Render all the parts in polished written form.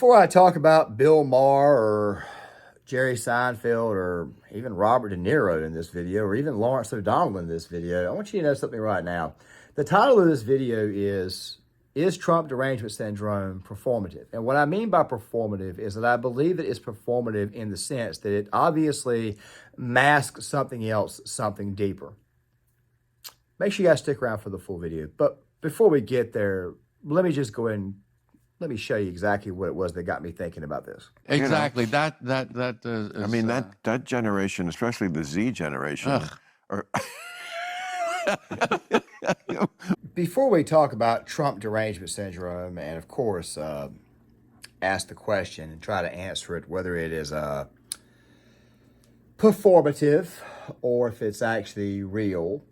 Before I talk about Bill Maher or Jerry Seinfeld or even Robert De Niro in this video or even Lawrence O'Donnell in this video, I want you to know something right now. The title of this video is Trump Derangement Syndrome Performative? And what I mean by performative is that I believe that it's performative in the sense that it obviously masks something else, something deeper. Make sure you guys stick around for the full video. But before we get there, let me just go ahead and let me show you exactly what it was that got me thinking about this. Exactly. You know, I mean, that generation, especially the Z generation, are Before we talk about Trump derangement syndrome and, of course, ask the question and try to answer it, whether it is performative or if it's actually real,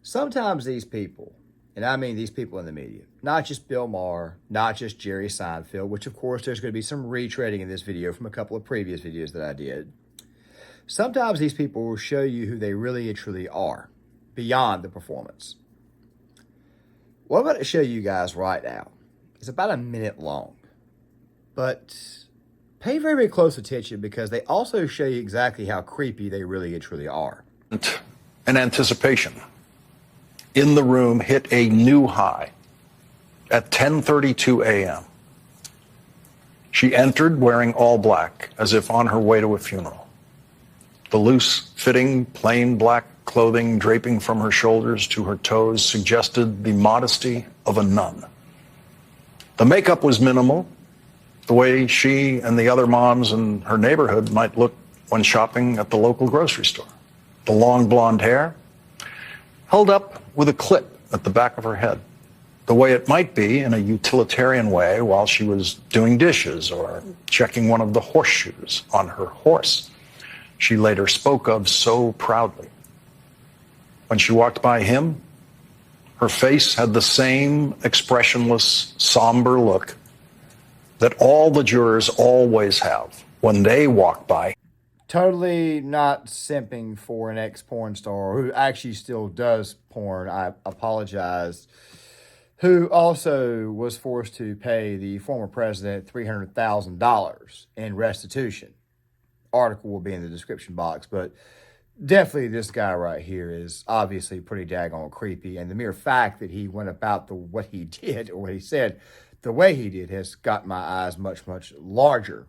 sometimes these people, and I mean these people in the media, not just Bill Maher, not just Jerry Seinfeld, which of course there's going to be some retreading in this video from a couple of previous videos that I did. Sometimes these people will show you who they really and truly are beyond the performance. What I'm about to show you guys right now is about a minute long, but pay very, very close attention because they also show you exactly how creepy they really and truly are. And anticipation in the room hit a new high at 10:32 a.m. She entered wearing all black, as if on her way to a funeral. The loose-fitting, plain black clothing draping from her shoulders to her toes suggested the modesty of a nun. The makeup was minimal, the way she and the other moms in her neighborhood might look when shopping at the local grocery store. The long blonde hair held up with a clip at the back of her head, the way it might be in a utilitarian way while she was doing dishes or checking one of the horseshoes on her horse she later spoke of so proudly. When she walked by him, her face had the same expressionless, somber look that all the jurors always have when they walk by. Totally not simping for an ex-porn star who actually still does porn, I apologize, who also was forced to pay the former president $300,000 in restitution. Article will be in the description box, but definitely this guy right here is obviously pretty daggone creepy, and the mere fact that he went about what he did or what he said the way he did has got my eyes much, much larger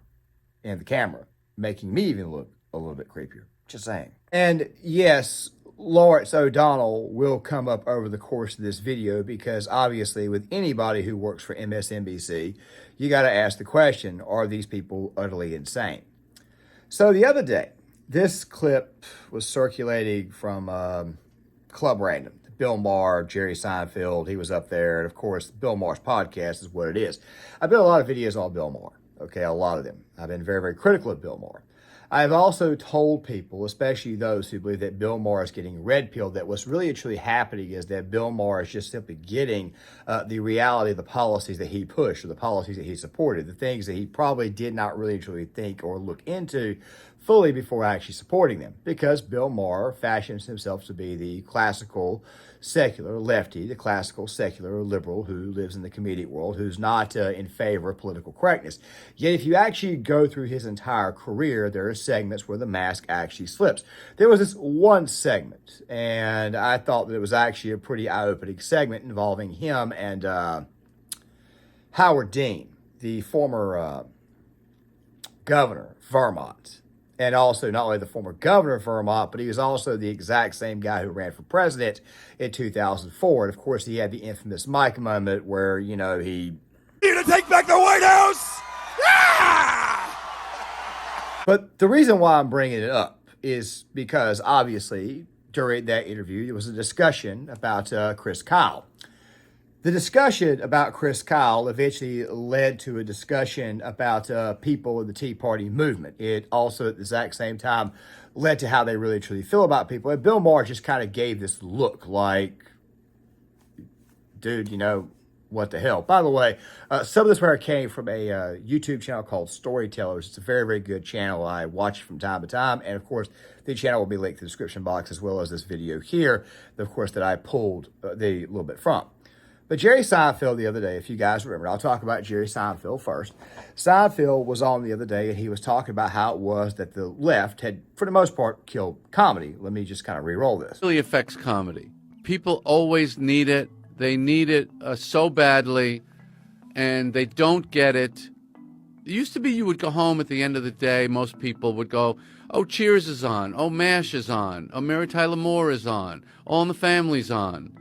in the camera, making me even look a little bit creepier. Just saying. And yes, Lawrence O'Donnell will come up over the course of this video because obviously with anybody who works for MSNBC, you got to ask the question, are these people utterly insane? So the other day, this clip was circulating from Club Random. Bill Maher, Jerry Seinfeld, he was up there. And of course, Bill Maher's podcast is what it is. I've done a lot of videos on Bill Maher. Okay, a lot of them. I've been very, very critical of Bill Maher. I've also told people, especially those who believe that Bill Maher is getting red-pilled, that what's really and truly happening is that Bill Maher is just simply getting the reality of the policies that he pushed or the policies that he supported, the things that he probably did not really and truly think or look into fully before actually supporting them, because Bill Maher fashions himself to be the classical secular lefty, the classical secular liberal who lives in the comedic world, who's not in favor of political correctness. Yet if you actually go through his entire career, there are segments where the mask actually slips. There was this one segment, and I thought that it was actually a pretty eye-opening segment involving him and Howard Dean, the former governor of Vermont. And also not only the former governor of Vermont, but he was also the exact same guy who ran for president in 2004. And of course, he had the infamous Mike moment where, you know, he... Need to take back the White House! Yeah! But the reason why I'm bringing it up is because obviously during that interview, there was a discussion about Chris Kyle. The discussion about Chris Kyle eventually led to a discussion about people in the Tea Party movement. It also, at the exact same time, led to how they really truly feel about people. And Bill Maher just kind of gave this look like, dude, you know, what the hell? By the way, some of this work came from a YouTube channel called Storytellers. It's a very, very good channel. I watch it from time to time. And of course, the channel will be linked in the description box as well as this video here, of course, that I pulled a little bit from. But Jerry Seinfeld the other day, if you guys remember, I'll talk about Jerry Seinfeld first. Seinfeld was on the other day, and he was talking about how it was that the left had, for the most part, killed comedy. Let me just kind of re-roll this. It really affects comedy. People always need it. They need it so badly, and they don't get it. It used to be you would go home at the end of the day, most people would go, oh, Cheers is on, oh, MASH is on, oh, Mary Tyler Moore is on, All in the Family's on.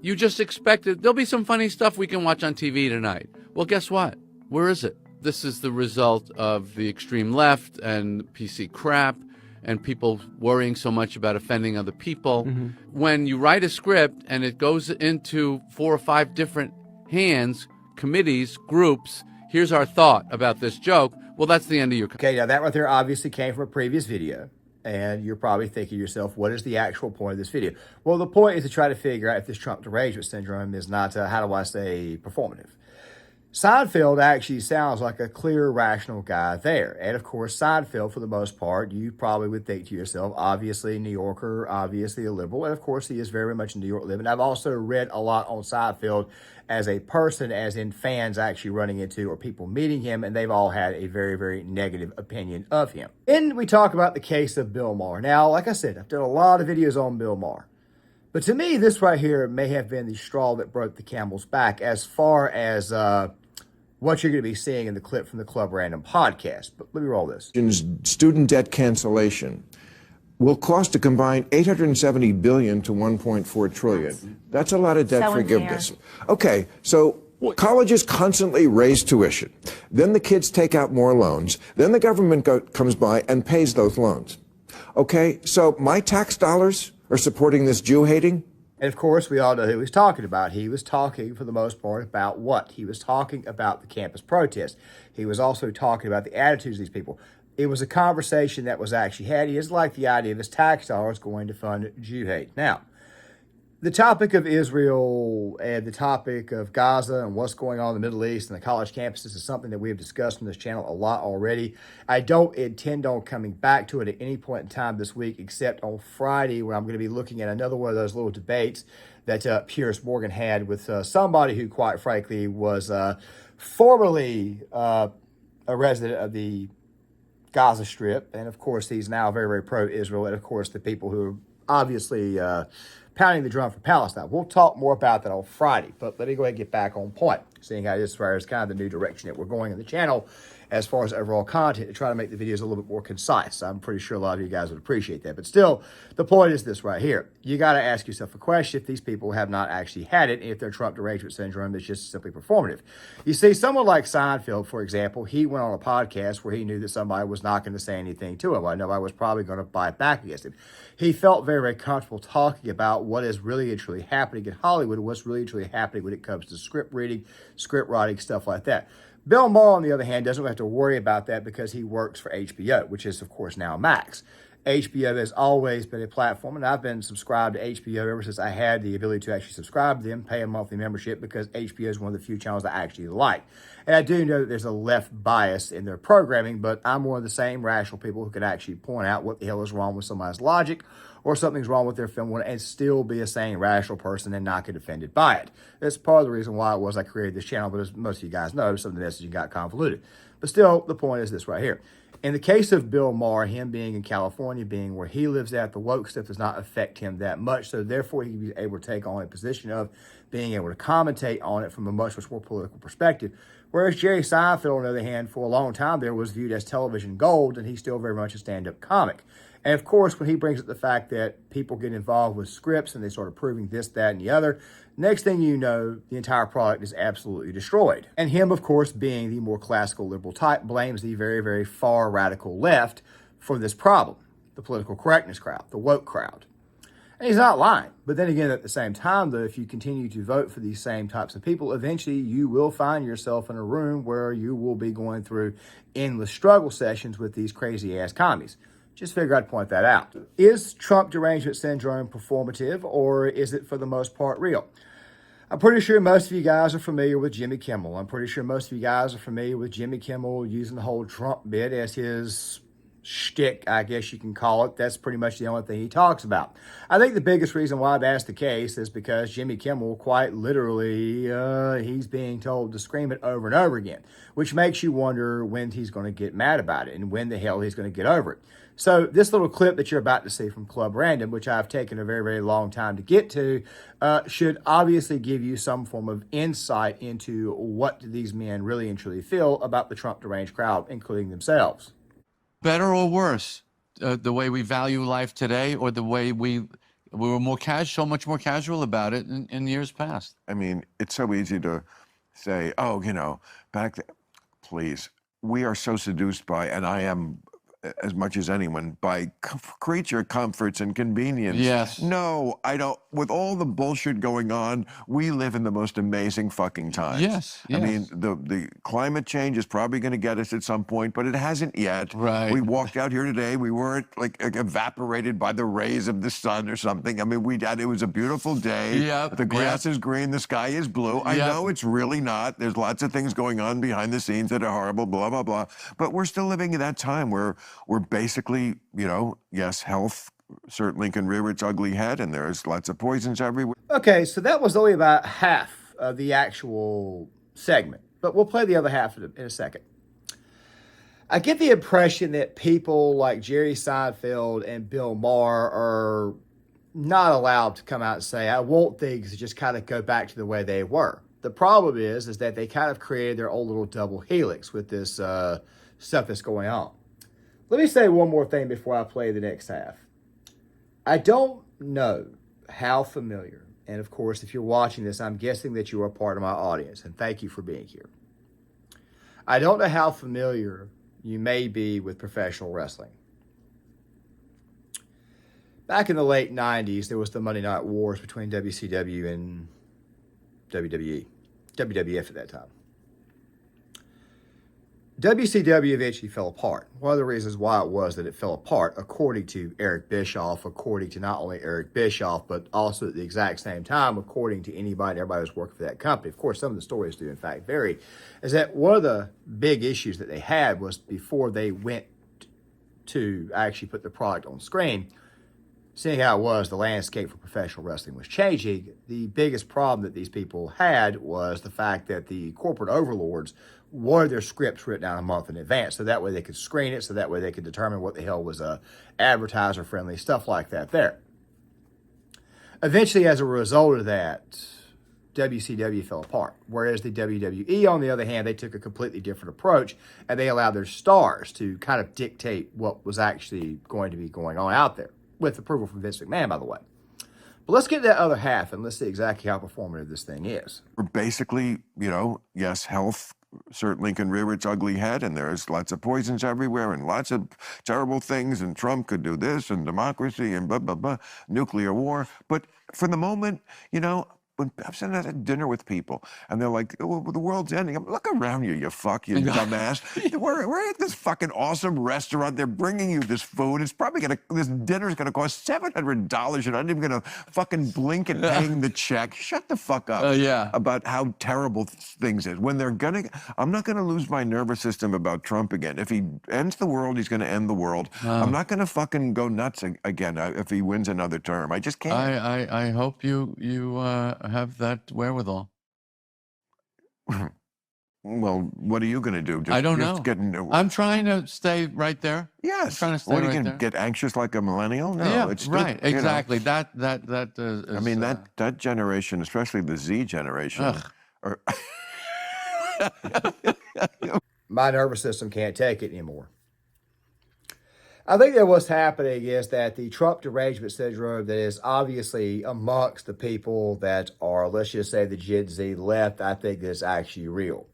You just expected, there'll be some funny stuff we can watch on TV tonight. Well, guess what? Where is it? This is the result of the extreme left and PC crap and people worrying so much about offending other people. Mm-hmm. When you write a script and it goes into 4 or 5 different hands, committees, groups, here's our thought about this joke, well, that's the end of your... Okay, now that right there obviously came from a previous video, and you're probably thinking to yourself, what is the actual point of this video? Well, the point is to try to figure out if this Trump derangement syndrome is not, how do I say, performative. Seinfeld actually sounds like a clear, rational guy there. And of course, Seinfeld, for the most part, you probably would think to yourself, obviously a New Yorker, obviously a liberal. And of course, he is very much a New York living. I've also read a lot on Seinfeld as a person, as in fans actually running into or people meeting him, and they've all had a very, very negative opinion of him. Then we talk about the case of Bill Maher. Now, like I said, I've done a lot of videos on Bill Maher. But to me, this right here may have been the straw that broke the camel's back as far as what you're going to be seeing in the clip from the Club Random podcast. But let me roll this. Student debt cancellation will cost a combined $870 billion to $1.4 trillion. That's a lot of debt forgiveness. Okay, so colleges constantly raise tuition. Then the kids take out more loans. Then the government comes by and pays those loans. Okay, so my tax dollars are supporting this Jew-hating? And of course, we all know who he's talking about. He was talking, for the most part, about what? He was talking about the campus protest. He was also talking about the attitudes of these people. It was a conversation that was actually had. He doesn't like the idea of his tax dollars going to fund Jew hate. Now, the topic of Israel and the topic of Gaza and what's going on in the Middle East and the college campuses is something that we have discussed on this channel a lot already. I don't intend on coming back to it at any point in time this week, except on Friday, where I'm going to be looking at another one of those little debates that Piers Morgan had with somebody who, quite frankly, was formerly a resident of the Gaza Strip. And of course, he's now very, very pro-Israel. And of course, the people who are obviously pounding the drum for Palestine. We'll talk more about that on Friday, but let me go ahead and get back on point, seeing how this is kind of the new direction that we're going in the channel as far as overall content, to try to make the videos a little bit more concise. I'm pretty sure a lot of you guys would appreciate that. But still, the point is this right here. You got to ask yourself a question if these people have not actually had it, and if their Trump derangement syndrome is just simply performative. You see, someone like Seinfeld, for example, he went on a podcast where he knew that somebody was not going to say anything to him. Well, nobody was probably going to bite back against him. He felt very, very comfortable talking about what is really and truly happening in Hollywood and what's really and truly happening when it comes to script reading, script writing, stuff like that. Bill Maher, on the other hand, doesn't have to worry about that because he works for HBO, which is, of course, now Max. HBO has always been a platform, and I've been subscribed to HBO ever since I had the ability to actually subscribe to them, pay a monthly membership, because HBO is one of the few channels I actually like. And I do know that there's a left bias in their programming, but I'm one of the same rational people who can actually point out what the hell is wrong with somebody's logic or something's wrong with their film and still be a sane, rational person and not get offended by it. That's part of the reason why it was I created this channel, but as most of you guys know, some of the messaging got convoluted. But still, the point is this right here. In the case of Bill Maher, him being in California, being where he lives at, the woke stuff does not affect him that much, so therefore he can be able to take on a position of being able to commentate on it from a much, much more political perspective. Whereas Jerry Seinfeld, on the other hand, for a long time there was viewed as television gold, and he's still very much a stand-up comic. And of course, when he brings up the fact that people get involved with scripts and they start approving this, that, and the other, next thing you know, the entire product is absolutely destroyed. And him, of course, being the more classical liberal type, blames the very, very far radical left for this problem, the political correctness crowd, the woke crowd. And he's not lying. But then again, at the same time, though, if you continue to vote for these same types of people, eventually you will find yourself in a room where you will be going through endless struggle sessions with these crazy-ass commies. Just figure I'd point that out. Is Trump derangement syndrome performative, or is it for the most part real? I'm pretty sure most of you guys are familiar with Jimmy Kimmel. I'm pretty sure most of you guys are familiar with Jimmy Kimmel using the whole Trump bit as his shtick, I guess you can call it. That's pretty much the only thing he talks about. I think the biggest reason why that's the case is because Jimmy Kimmel, quite literally, he's being told to scream it over and over again, which makes you wonder when he's going to get mad about it and when the hell he's going to get over it. So this little clip that you're about to see from Club Random, which I've taken a very, very long time to get to, should obviously give you some form of insight into what these men really and truly feel about the Trump deranged crowd, including themselves. Better or worse, the way we value life today, or the way we were more casual, so much more casual about it in years past? I mean, it's so easy to say, oh, back then, please. We are so seduced by, and I am as much as anyone, by creature comforts and convenience. Yes. No, I don't. With all the bullshit going on, we live in the most amazing fucking times. Yes. I mean, the climate change is probably going to get us at some point, but it hasn't yet. Right. We walked out here today. We weren't like evaporated by the rays of the sun or something. I mean, it was a beautiful day. Yep. The grass is green. The sky is blue. I know it's really not. There's lots of things going on behind the scenes that are horrible, blah, blah, blah. But we're still living in that time where we're basically, yes, health certainly can rear its ugly head, and there's lots of poisons everywhere. Okay, so that was only about half of the actual segment, but we'll play the other half in a second. I get the impression that people like Jerry Seinfeld and Bill Maher are not allowed to come out and say, I want things to just kind of go back to the way they were. The problem is that they kind of created their own little double helix with this stuff that's going on. Let me say one more thing before I play the next half. I don't know how familiar, and of course, if you're watching this, I'm guessing that you are part of my audience, and thank you for being here. I don't know how familiar you may be with professional wrestling. Back in the late 90s, there was the Monday Night Wars between WCW and WWE, WWF at that time. WCW eventually fell apart. One of the reasons why it was that it fell apart, according to Eric Bischoff, according to not only Eric Bischoff, but also at the exact same time, according to everybody who's working for that company. Of course, some of the stories do in fact vary, is that one of the big issues that they had was before they went to actually put the product on screen, seeing how it was, the landscape for professional wrestling was changing. The biggest problem that these people had was the fact that the corporate overlords wanted their scripts written out a month in advance, so that way they could screen it, so that way they could determine what the hell was advertiser-friendly, stuff like that there. Eventually, as a result of that, WCW fell apart, whereas the WWE, on the other hand, they took a completely different approach, and they allowed their stars to kind of dictate what was actually going to be going on out there, with approval from Vince McMahon, by the way. But let's get to that other half, and let's see exactly how performative this thing is. We're basically, yes, health certainly can rear its ugly head, and there's lots of poisons everywhere and lots of terrible things, and Trump could do this, and democracy, and blah, blah, blah, nuclear war. But for the moment, when I'm sitting at dinner with people, and they're like, oh, the world's ending. Look around you, you fuck, you dumbass. We're at this fucking awesome restaurant. They're bringing you this food. It's probably this dinner's gonna cost $700. You're not even gonna fucking blink at paying the check. Shut the fuck up about how terrible things is. When I'm not gonna lose my nervous system about Trump again. If he ends the world, he's gonna end the world. I'm not gonna fucking go nuts again if he wins another term. I just can't. I hope you have that wherewithal. Well, what are you going to do? I don't know. I'm trying to stay right there. Yes. I'm trying to stay what are you right going to there. get anxious like a millennial? No, yeah, it's right. Exactly. That is, I mean, that generation, especially the Z generation, my nervous system can't take it anymore. I think that what's happening is that the Trump derangement syndrome that is obviously amongst the people that are, let's just say, the Gen Z left, I think is actually real.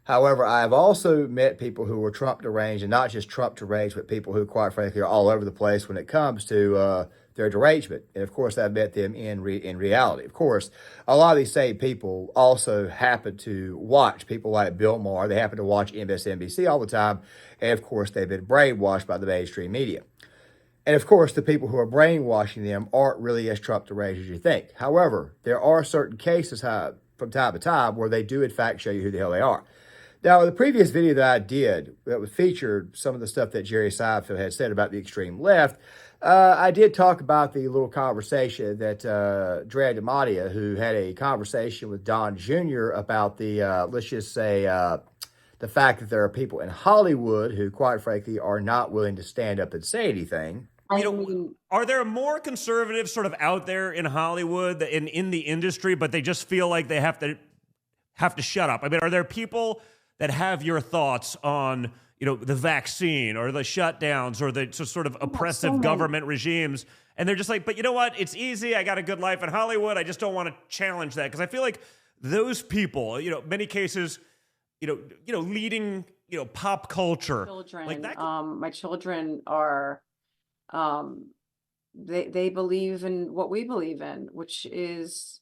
However, I've also met people who are Trump deranged, and not just Trump deranged, but people who, quite frankly, are all over the place when it comes to their derangement. And of course, I've met them in reality. Of course, a lot of these same people also happen to watch people like Bill Maher. They happen to watch MSNBC all the time. And of course, they've been brainwashed by the mainstream media. And of course, the people who are brainwashing them aren't really as Trump deranged as you think. However, there are certain cases from time to time where they do, in fact, show you who the hell they are. Now, the previous video that I did that featured some of the stuff that Jerry Seinfeld had said about the extreme left, I did talk about the little conversation that Drea DiMatteo, who had a conversation with Don Jr. about the, let's just say, the fact that there are people in Hollywood who, quite frankly, are not willing to stand up and say anything. Are there more conservatives sort of out there in Hollywood, in the industry, but they just feel like they have to shut up? I mean, are there people that have your thoughts on, the vaccine or the shutdowns or the sort of oppressive government regimes? And they're just like, but you know what? It's easy. I got a good life in Hollywood. I just don't want to challenge that. Because I feel like those people, many cases, leading, pop culture. Children, like that. My children are, they believe in what we believe in, which is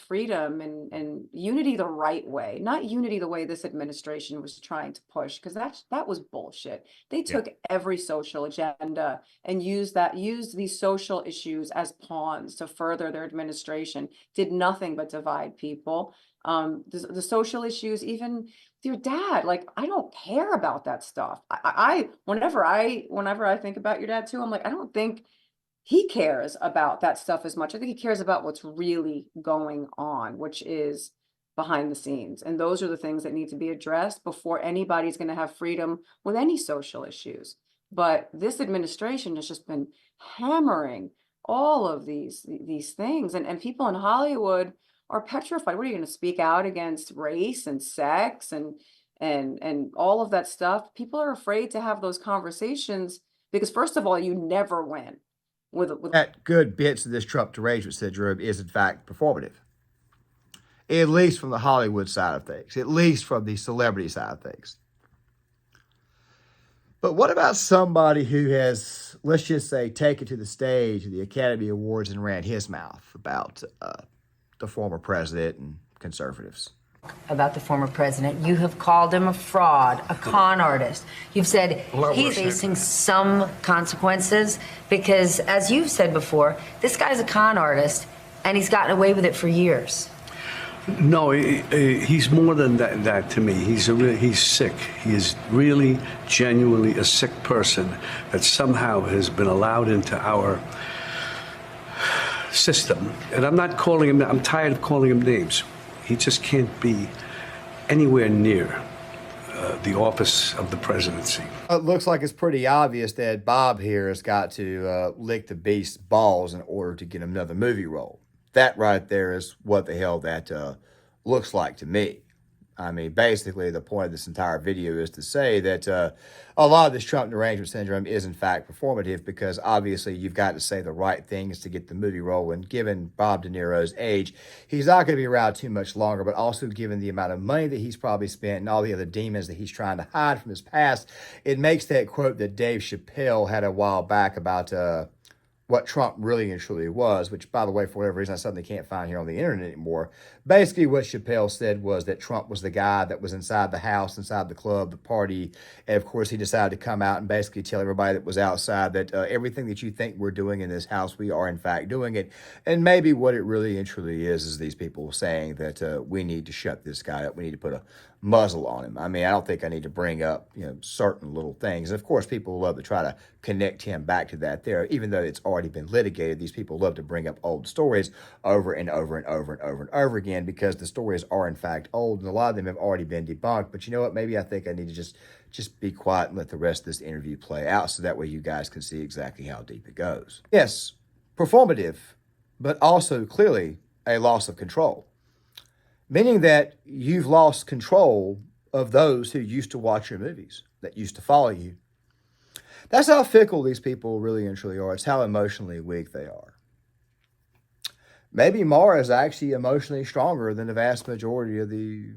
freedom and unity the right way, not unity the way this administration was trying to push, because that was bullshit. They took every social agenda and used these social issues as pawns to further their administration, did nothing but divide people. The social issues, even your dad, like, I don't care about that stuff. Whenever I think about your dad too, I'm like, I don't think he cares about that stuff as much. I think he cares about what's really going on, which is behind the scenes. And those are the things that need to be addressed before anybody's going to have freedom with any social issues. But this administration has just been hammering all of these things. And people in Hollywood are petrified. What are you going to speak out against race and sex and all of that stuff? People are afraid to have those conversations because, first of all, you never win. That good bits of this Trump derangement syndrome is in fact performative, at least from the Hollywood side of things, at least from the celebrity side of things. But what about somebody who has, let's just say, taken to the stage of the Academy Awards and ran his mouth about the former president and conservatives? About the former president, you have called him a fraud, a con artist. You've said he's facing some consequences because, as you've said before, this guy's a con artist and he's gotten away with it for years. No, he's more than that to me. He's sick. He is really, genuinely a sick person that somehow has been allowed into our system. And I'm tired of calling him names. He just can't be anywhere near the office of the presidency. It looks like it's pretty obvious that Bob here has got to lick the beast's balls in order to get another movie role. That right there is what the hell that looks like to me. I mean, basically, the point of this entire video is to say that a lot of this Trump derangement syndrome is, in fact, performative because, obviously, you've got to say the right things to get the movie role. And given Bob De Niro's age, he's not going to be around too much longer, but also given the amount of money that he's probably spent and all the other demons that he's trying to hide from his past, it makes that quote that Dave Chappelle had a while back about what Trump really and truly was, which, by the way, for whatever reason, I suddenly can't find here on the internet anymore. Basically, what Chappelle said was that Trump was the guy that was inside the house, inside the club, the party, and of course, he decided to come out and basically tell everybody that was outside that everything that you think we're doing in this house, we are in fact doing it. And maybe what it really and truly is these people saying that we need to shut this guy up. We need to put a muzzle on him. I mean, I don't think I need to bring up, certain little things. And of course, people love to try to connect him back to that there, even though it's already been litigated. These people love to bring up old stories over and over and over and over and over again because the stories are in fact old and a lot of them have already been debunked. But you know what? Maybe I think I need to just be quiet and let the rest of this interview play out so that way you guys can see exactly how deep it goes. Yes, performative, but also clearly a loss of control. Meaning that you've lost control of those who used to watch your movies, that used to follow you. That's how fickle these people really and truly are. It's how emotionally weak they are. Maybe Mara is actually emotionally stronger than the vast majority of the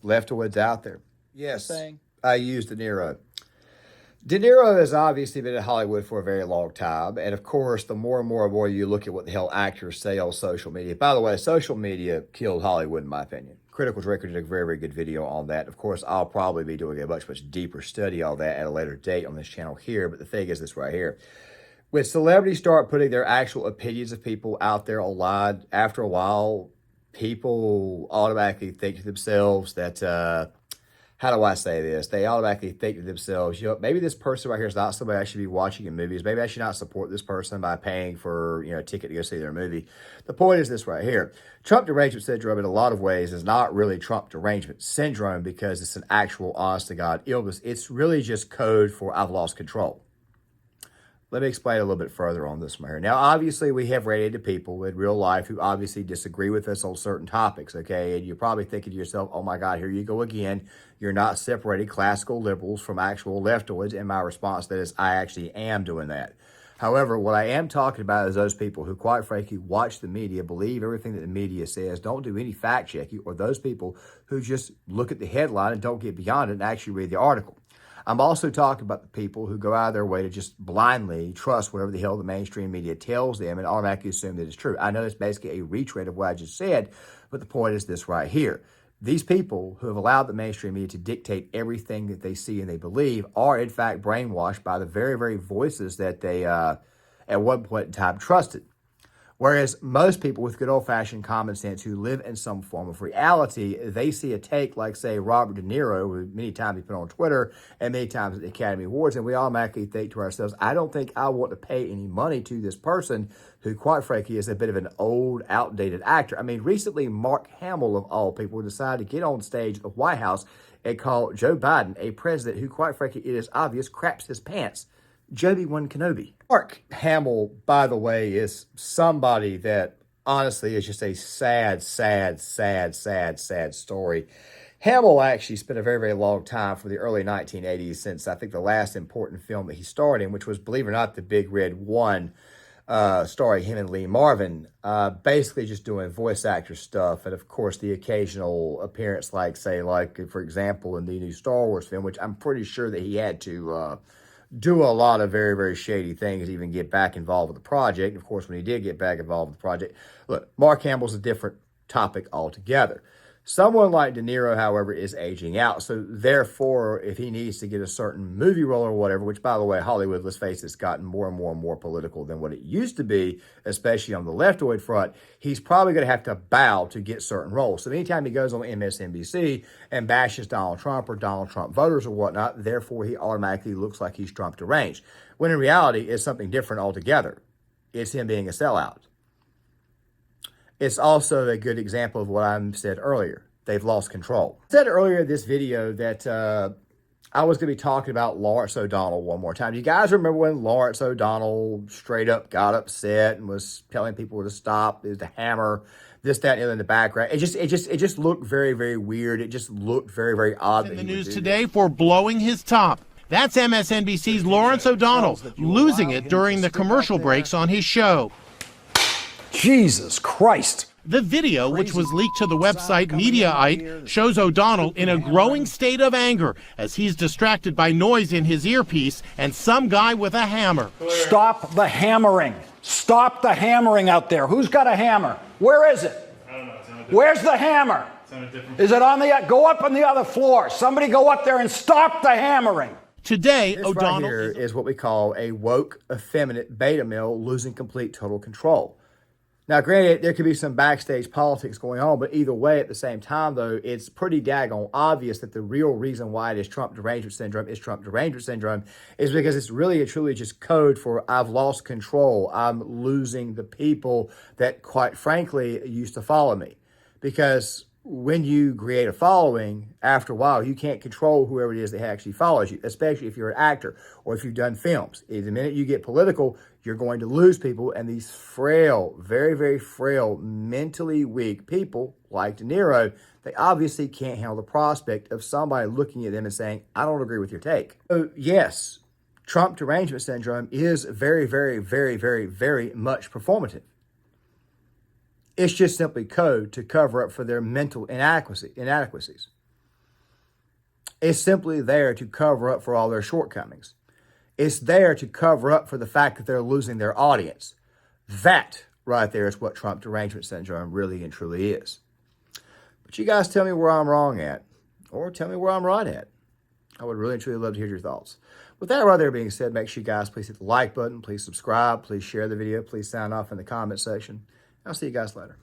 leftoids out there. Yes, I used De Niro. De Niro has obviously been in Hollywood for a very long time. And of course, the more and more you look at what the hell actors say on social media. By the way, social media killed Hollywood, in my opinion. Critical Drinker did a very, very good video on that. Of course, I'll probably be doing a much deeper study on that at a later date on this channel here. But the thing is this right here. When celebrities start putting their actual opinions of people out there online, after a while, people automatically think to themselves that, how do I say this? They automatically think to themselves, you know, maybe this person right here is not somebody I should be watching in movies. Maybe I should not support this person by paying for, you know, a ticket to go see their movie. The point is this right here. Trump derangement syndrome in a lot of ways is not really Trump derangement syndrome because it's an actual honest to God illness. It's really just code for I've lost control. Let me explain a little bit further on this one here. Now, obviously, we have radiated people in real life who obviously disagree with us on certain topics, okay? And you're probably thinking to yourself, oh my God, here you go again. You're not separating classical liberals from actual leftoids. And my response to that is I actually am doing that. However, what I am talking about is those people who, quite frankly, watch the media, believe everything that the media says, don't do any fact checking, or those people who just look at the headline and don't get beyond it and actually read the article. I'm also talking about the people who go out of their way to just blindly trust whatever the hell the mainstream media tells them and automatically assume that it's true. I know it's basically a retread of what I just said, but the point is this right here. These people who have allowed the mainstream media to dictate everything that they see and they believe are, in fact, brainwashed by the very, very voices that they, at one point in time, trusted. Whereas most people with good old-fashioned common sense who live in some form of reality, they see a take like, say, Robert De Niro, who many times he put on Twitter and many times at the Academy Awards, and we automatically think to ourselves, I don't think I want to pay any money to this person who, quite frankly, is a bit of an old, outdated actor. I mean, recently, Mark Hamill, of all people, decided to get on stage at the White House and call Joe Biden a president who, quite frankly, it is obvious, craps his pants. Obi-Wan Kenobi. Mark Hamill, by the way, is somebody that honestly is just a sad story. Hamill actually spent a very, very long time from the early 1980s since I think the last important film that he starred in, which was, believe it or not, The Big Red One, starring him and Lee Marvin, basically just doing voice actor stuff. And of course, the occasional appearance, like, say, like, for example, in the new Star Wars film, which I'm pretty sure that he had to, do a lot of very, very shady things, even get back involved with the project. Of course, when he did get back involved with the project, look, Mark Hamill's a different topic altogether. Someone like De Niro, however, is aging out. So therefore, if he needs to get a certain movie role or whatever, which, by the way, Hollywood, let's face it, has gotten more and more and more political than what it used to be, especially on the leftoid front, he's probably going to have to bow to get certain roles. So anytime he goes on MSNBC and bashes Donald Trump or Donald Trump voters or whatnot, therefore he automatically looks like he's Trump deranged. When in reality, it's something different altogether. It's him being a sellout. It's also a good example of what I said earlier. They've lost control. I said earlier in this video that I was going to be talking about Lawrence O'Donnell one more time. You guys remember when Lawrence O'Donnell straight up got upset and was telling people to stop, the hammer, this, that, and the other in the background. It just looked very, very weird. It just looked very, very odd. In the news today for blowing his top. That's MSNBC's Lawrence O'Donnell losing it during the commercial breaks on his show. Jesus Christ. The video, which was leaked to the website Mediaite, shows O'Donnell in a growing state of anger as he's distracted by noise in his earpiece and some guy with a hammer. Stop the hammering. Stop the hammering out there. Who's got a hammer? Where is it? I don't know. Where's the hammer? Is it on the, go up on the other floor. Somebody go up there and stop the hammering. Today, this O'Donnell right here is what we call a woke, effeminate beta male losing complete total control. Now, granted, there could be some backstage politics going on, but either way, at the same time, though, it's pretty daggone obvious that the real reason why it is Trump derangement syndrome is because it's really and truly just code for I've lost control. I'm losing the people that, quite frankly, used to follow me. Because when you create a following, after a while, you can't control whoever it is that actually follows you, especially if you're an actor or if you've done films. The minute you get political, you're going to lose people, and these frail, very, very frail, mentally weak people like De Niro, they obviously can't handle the prospect of somebody looking at them and saying, I don't agree with your take. So yes, Trump derangement syndrome is very, very, very, very, very much performative. It's just simply code to cover up for their mental inadequacies. It's simply there to cover up for all their shortcomings. It's there to cover up for the fact that they're losing their audience. That right there is what Trump derangement syndrome really and truly is. But you guys tell me where I'm wrong at, or tell me where I'm right at. I would really and truly love to hear your thoughts. With that right there being said, make sure you guys please hit the like button, please subscribe, please share the video, please sign off in the comment section. I'll see you guys later.